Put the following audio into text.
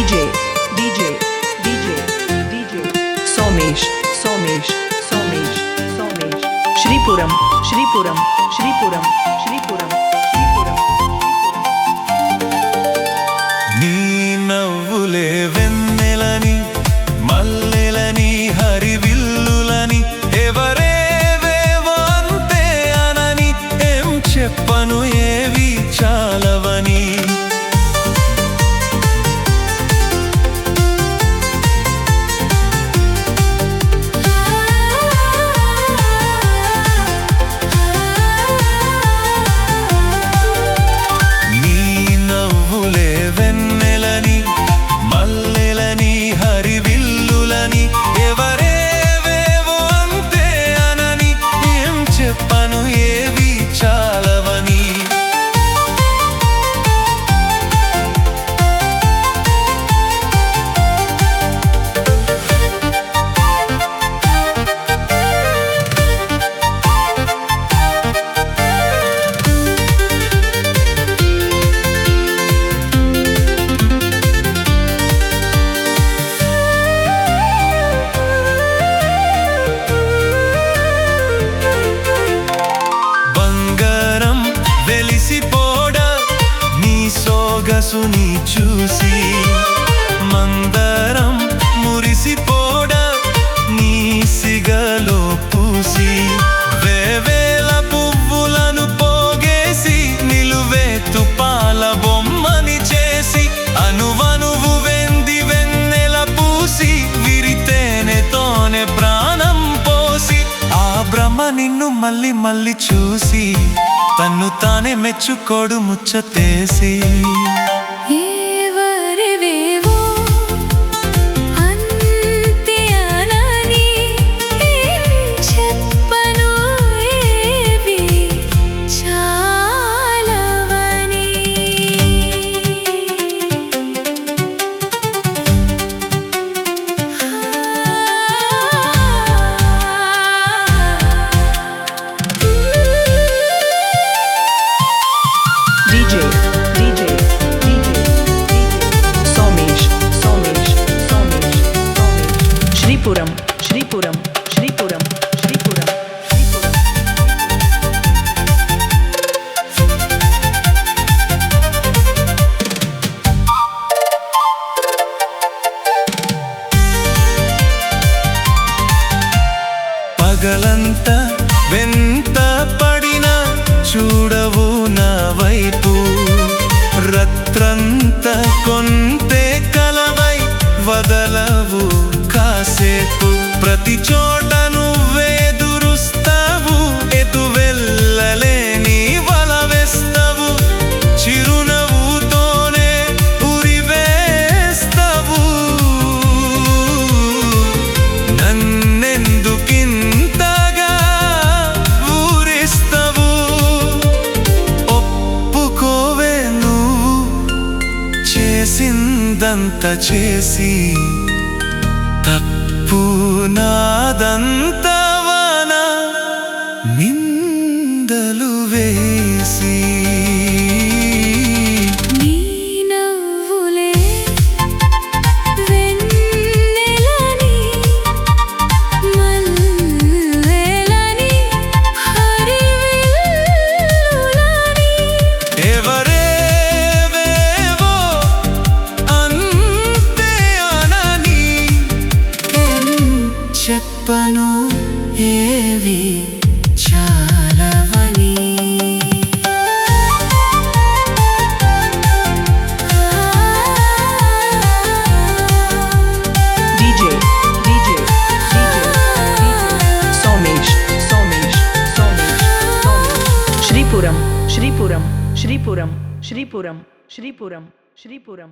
DJ, DJ, DJ, DJ, Somesh, Somesh, Somesh, Somesh, Shripuram, Shripuram, Shripuram, Shripuram, Shripuram. నీ నవ్వులే వెన్నెలని మల్లెలని హరివిల్లులని ఎవరేవేవో అంతే అనని ఏం చెప్పను ఏవి చాలవని సొగసుని చూసి మందరం మురిసిపోడా నీ సిగలో పూసి వేవేల పువ్వులను పోగేసి నిలువెత్తు పాల బొమ్మని చేసి అనువనువు వెంది వెన్నెల పూసి విరితేనెతోనే ప్రాణం పోసి ఆ బ్రహ్మ నిన్ను మళ్ళీ మళ్ళీ చూసి తన్ను తానే మెచ్చుకోడు ముచ్చటేసి ఎవరివేవో అంతే అనని చెప్పను ఏవి చాలవని DJ, DJ, DJ, Somesh, Somesh, Somesh, Somesh, Shripuram, Shripuram, Shripuram, Shripuram, Shripuram. పగలంతా వెంట పడిన చూడవు నా వైపు రత్రంత కొంతే కలవై వదలవు కాసేపు ప్రతి చోట నువ్వే దురుస్తావు ఎటు వెళ్ళలేని వల వేస్తావు చిరునవ్వుతోనే ఉరివేస్తావు నన్నెందుకింతగా ఊరిస్తావు ఒప్పుకోవే నువ్వు చేసిందంత చేసి తప్పు నాదంతవనా నిందలు వేసి నీ నవ్వులే వెన్నెలని మల్లెలని హరివిల్లులని ఎవరేవేవో అంతే అనని చెప్పను ఏవి చాలవని DJ, DJ, DJ, Somesh, Somesh, Somesh, Somesh, Shripuram, Shripuram, Shripuram, Shripuram, Shripuram, Shripuram.